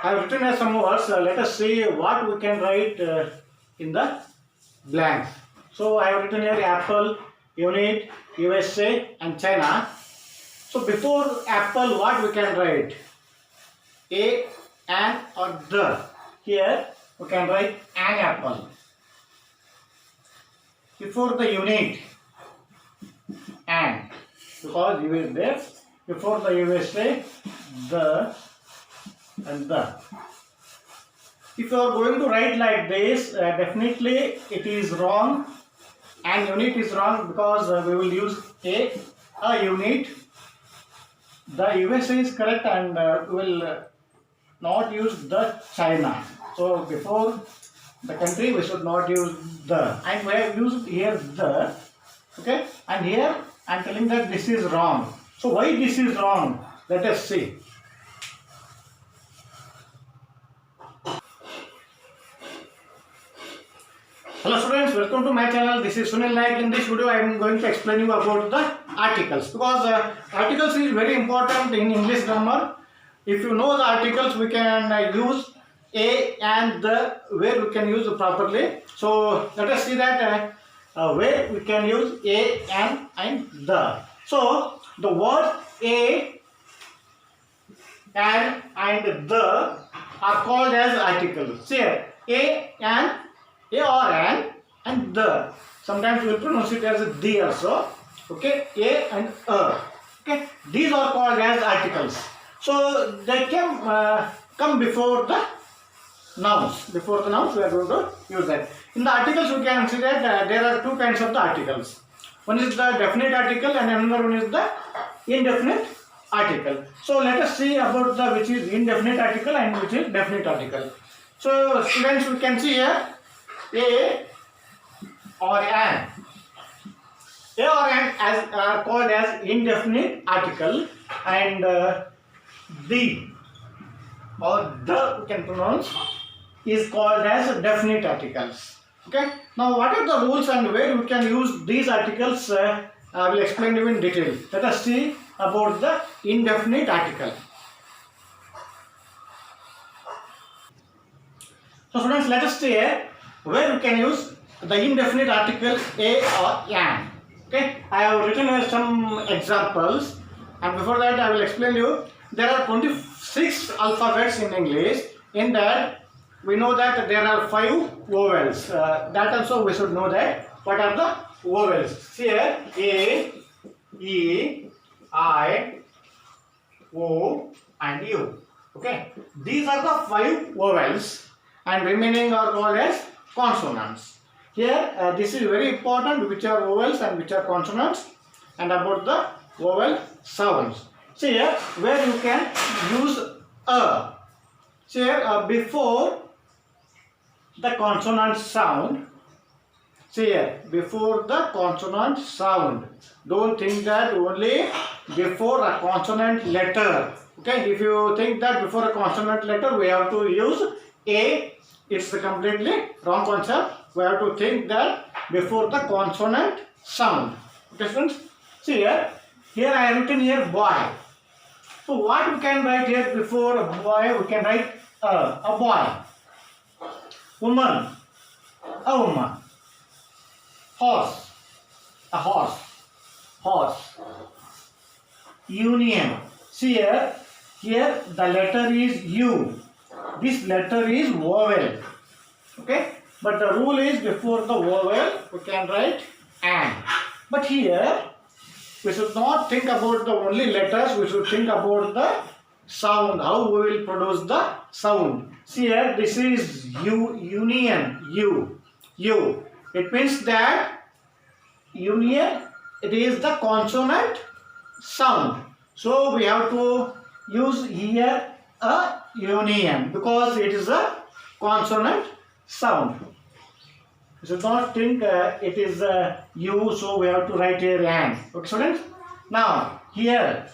I have written here some words. Let us see what we can write in the blanks. So I have written here Apple, unit, USA and China. So before Apple, what we can write? A, an or the. Here we can write an apple. Before the unit, an, because you is there. Before the USA, the and the. If you are going to write like this, definitely it is wrong, and unit is wrong because we will use a unit. The USA is correct, and we will not use the China. So before the country we should not use the, and we have used here the, okay, and here I am telling that this is wrong. So why this is wrong? Let us see. Hello students, welcome to my channel. This is Sunil Naik. In this video I am going to explain you about the articles, because articles is very important in English grammar. If you know the articles, we can use a and the, where we can use properly. So let us see that where we can use a and the. So the word a and the are called as articles. See here, a or an and the. Sometimes we will pronounce it as the also. Okay, a and a. Okay, these are called as articles. So they can come before the nouns. Before the nouns, we are going to use that. In the articles, we can see that there are two kinds of the articles. One is the definite article and another one is the indefinite article. So let us see about the which is indefinite article and which is definite article. So students, we can see here a or an. A or an as are called as indefinite article, and the or the we can pronounce is called as definite articles. Okay. Now what are the rules and where we can use these articles? I will explain you in detail. Let us see about the indefinite article. So students, let us see here where we can use the indefinite article a or an. Okay, I have written here some examples, and before that I will explain you. There are 26 alphabets in English. In that, we know that there are 5 vowels. That also we should know that. What are the vowels? See here, A, E, I, O and U. Okay, these are the 5 vowels, and remaining are called as consonants. Here, this is very important, which are vowels and which are consonants, and about the vowel sounds. See here, where you can use a. See here, before the consonant sound. See here, before the consonant sound. Don't think that only before a consonant letter. Okay, if you think that before a consonant letter we have to use a, it's a completely wrong concept. We have to think that before the consonant sound. Okay, friends. See here, I have written here boy. So what we can write here before a boy? We can write a boy. Woman, a woman. Horse, a horse. Horse. Union. See here the letter is U. This letter is vowel. Okay, but the rule is before the vowel we can write an. But here we should not think about the only letters, we should think about the sound, how we will produce the sound. See here, this is U, union, U. It means that union, it is the consonant sound. So we have to use here a union because it is a consonant sound. You should not think it is U, so we have to write here an. Okay, students? Now, here,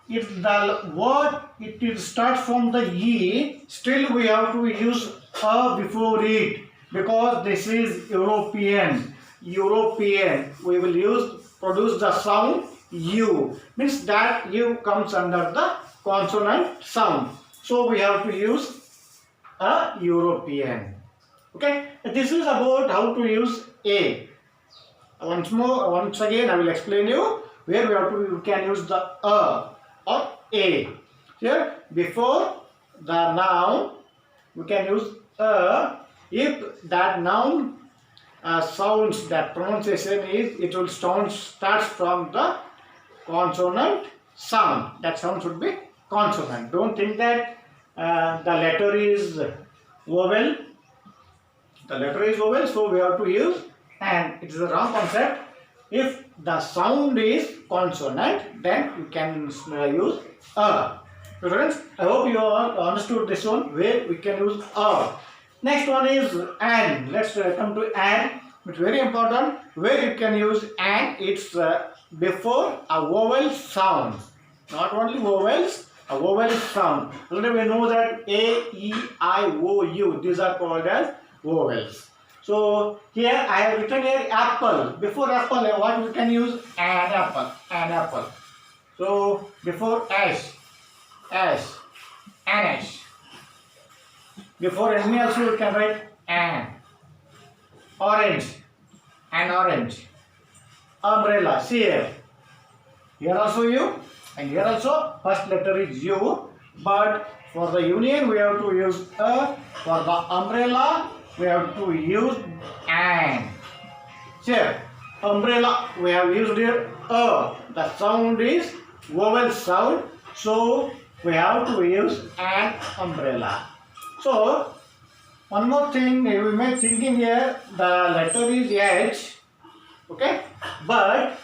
if the word it starts from the E, still we have to use a before it because this is European. We will produce the sound U. Means that U comes under the consonant sound. So we have to use a European. Okay, this is about how to use a. Once again, I will explain you where we can use the or a. Here, before the noun, we can use a if that noun sounds, that pronunciation is, it will starts from the consonant sound. That sound should be consonant. Don't think that the letter is vowel. The letter is vowel, so we have to use, and it is a wrong concept. If the sound is consonant, then you can use a. So friends, I hope you all understood this one, where we can use a. Next one is and. Let's come to and. It's very important where you can use and. It's before a vowel sound. Not only vowels, a vowel sound. Already we know that A, E, I, O, U. These are called as vowels. So here I have written here apple. Before apple, what we can use? An apple. An apple. So before ash, an ash. Before any also we can write an. Orange, an orange. Umbrella. See here. Here also U, and here also first letter is U. But for the union we have to use a. For the umbrella we have to use an. Here, umbrella we have used here a. The sound is vowel sound, so we have to use an umbrella. So one more thing you may thinking here, the letter is H, okay, but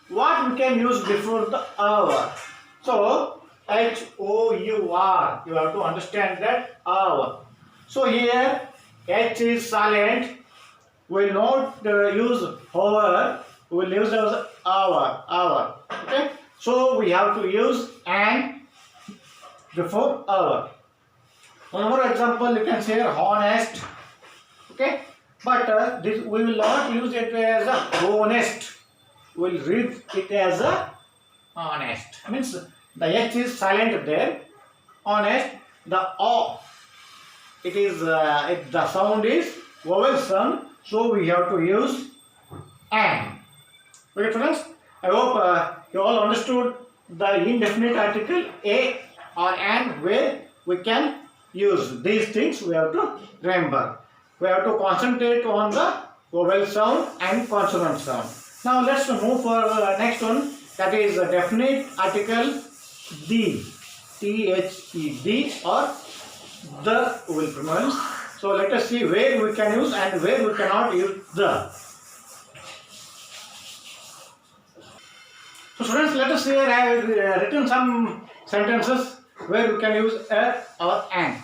what we can use before the hour? So H-O-U-R, you have to understand that hour. So here H is silent, we will not use hour, we will use as hour, okay. So we have to use an before hour. One more example, you can say honest, okay, but this we will not use it as a honest, we will read it as a honest. Means the H is silent there, honest, the O, it is the sound is vowel sound, so we have to use an. Okay friends, I hope you all understood the indefinite article a or an, where we can use these things. We have to remember. We have to concentrate on the vowel sound and consonant sound. Now let's move for the next one, that is a definite article the, T-H-E-D, or the we will pronounce. So let us see where we can use and where we cannot use the. So students, let us see, I have written some sentences where we can use a or an.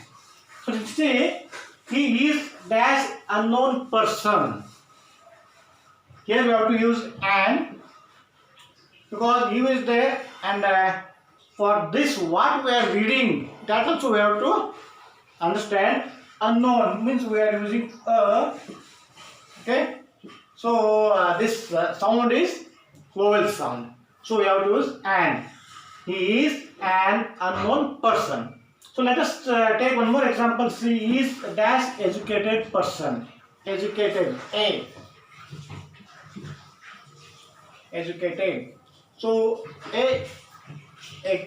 So to say, he is dash unknown person. Here we have to use an, because he is there, and for this what we are reading, that also we have to understand. Unknown means we are using a, okay. So this sound is vowel sound, so we have to use an. He is an unknown person. So let us take one more example. He is a dash educated person. Educated, A. Educated. So A,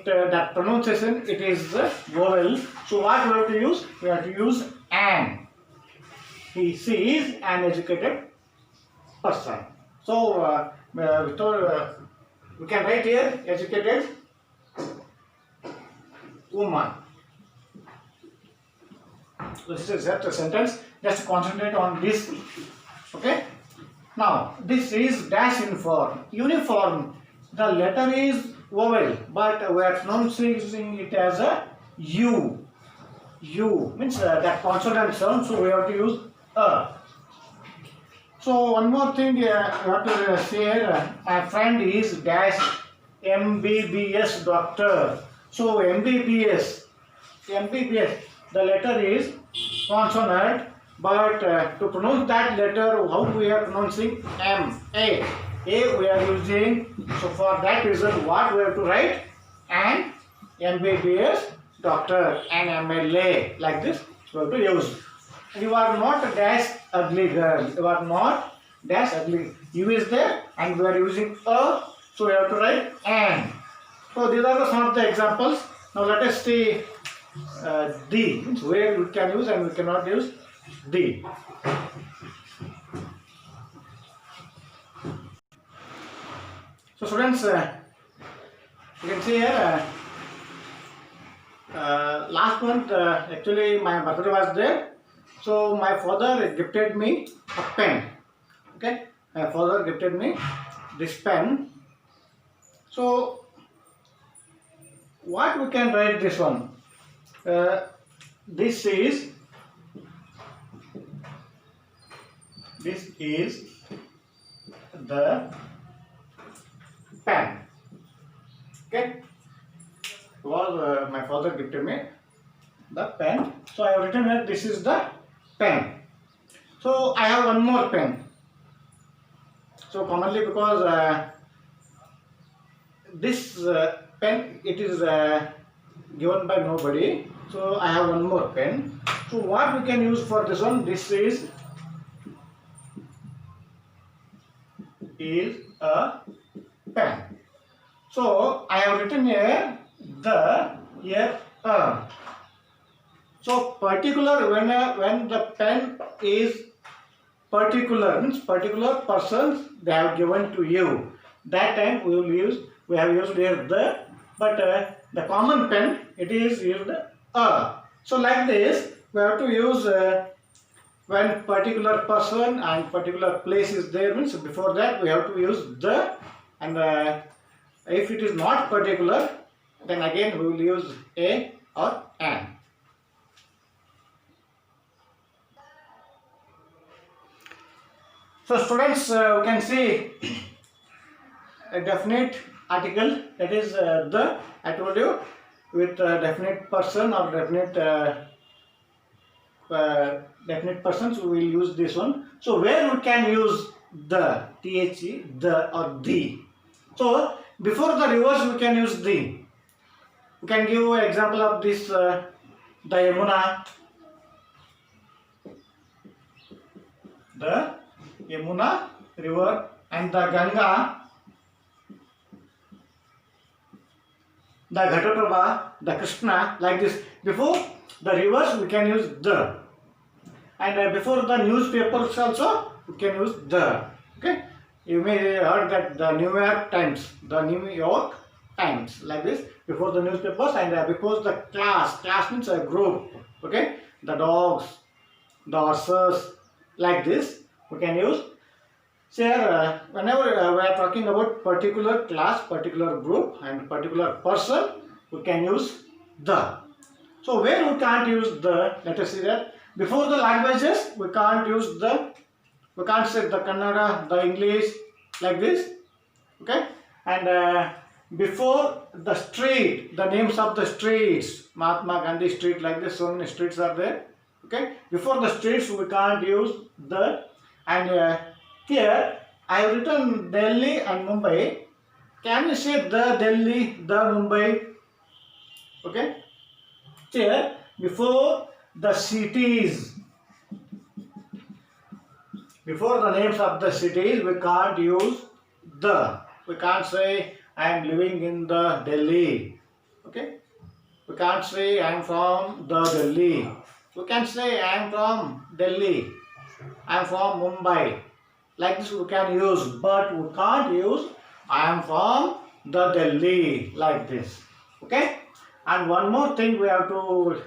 that pronunciation, it is vowel. So what we have to use? We have to use an. She is an educated person. So we can write here educated woman. So this is just a sentence. Just concentrate on this. Okay. Now this is dash uniform. Uniform. The letter is vowel, but we are pronouncing it as a U. U means that consonant sound. So we have to use a. So one more thing we have to say. My friend is dash MBBS doctor. So MBBS. The letter is consonant, but to pronounce that letter, how we are pronouncing M, A we are using. So for that reason, what we have to write? And MBBS doctor, an MLA, like this, you have to use. You are not a dash ugly girl. You are not dash ugly. You is there and we are using a, so you have to write an. So these are some of the examples. Now let us see the, means where we can use and we cannot use the. So students, you can see here, last month actually my birthday was there. So my father gifted me a pen. Okay, my father gifted me this pen. So what we can write this one? This is the pen. Okay, because my father gifted me the pen, so I have written here this is the pen. So I have one more pen. So commonly because this pen, it is given by nobody, so I have one more pen. So what we can use for this one? This is a pen. So I have written here the here a. So particular, when the pen is particular, means particular persons they have given to you. That time we have used here the, but the common pen, it is used a. So like this we have to use when particular person and particular place is there, means before that we have to use the, and if it is not particular, then again we will use a or an. So students, you can see a definite article, that is the, I told you, with definite person or definite persons we will use this one. So where we can use the, the, the or the. So before the reverse we can use the. We can give an example of this, the Yamuna river, and the Ganga, the Ghataprabha, the Krishna, like this. Before the rivers we can use the, and before the newspapers also we can use the. Okay, you may heard that the New York Times, like this, before the newspapers, and because the class means a group. Okay, the dogs, the horses, like this we can use. So here, whenever we are talking about particular class, particular group and particular person, we can use the. So where we can't use the, let us see that. Before the languages we can't use the, we can't say the Kannada, the English, like this. Okay, and before the street, the names of the streets, Mahatma Gandhi street, like this, so many streets are there. Okay, before the streets we can't use the, and here I have written Delhi and Mumbai. Can you say the Delhi, the Mumbai? Okay, here before the cities, before the names of the cities we can't use the. We can't say I am living in the Delhi. Okay, we can't say I am from the Delhi. We can say I am from Delhi, I am from Mumbai. Like this we can use, but we can't use I am from the Delhi, like this. Okay, and one more thing we have to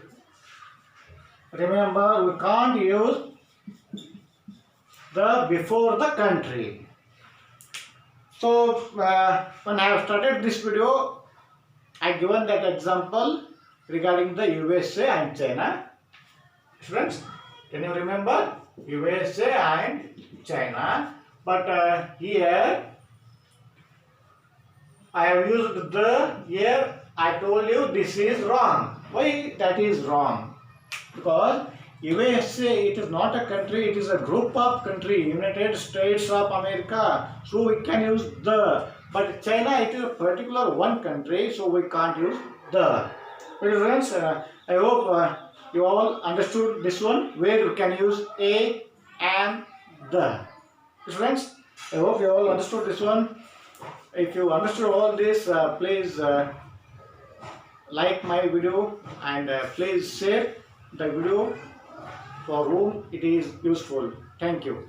remember, we can't use the before the country. So when I have started this video, I given that example regarding the USA and China. Students, can you remember USA and China? But here I have used the, here I told you this is wrong. Why that is wrong? Because USA, it is not a country, it is a group of country, United States of America. So we can use the. But China, it is a particular one country, so we can't use the. Okay, friends, I hope you all understood this one where you can use a and the. Friends, I hope you all understood this one. If you understood all this, please like my video and please share the video for whom it is useful. Thank you.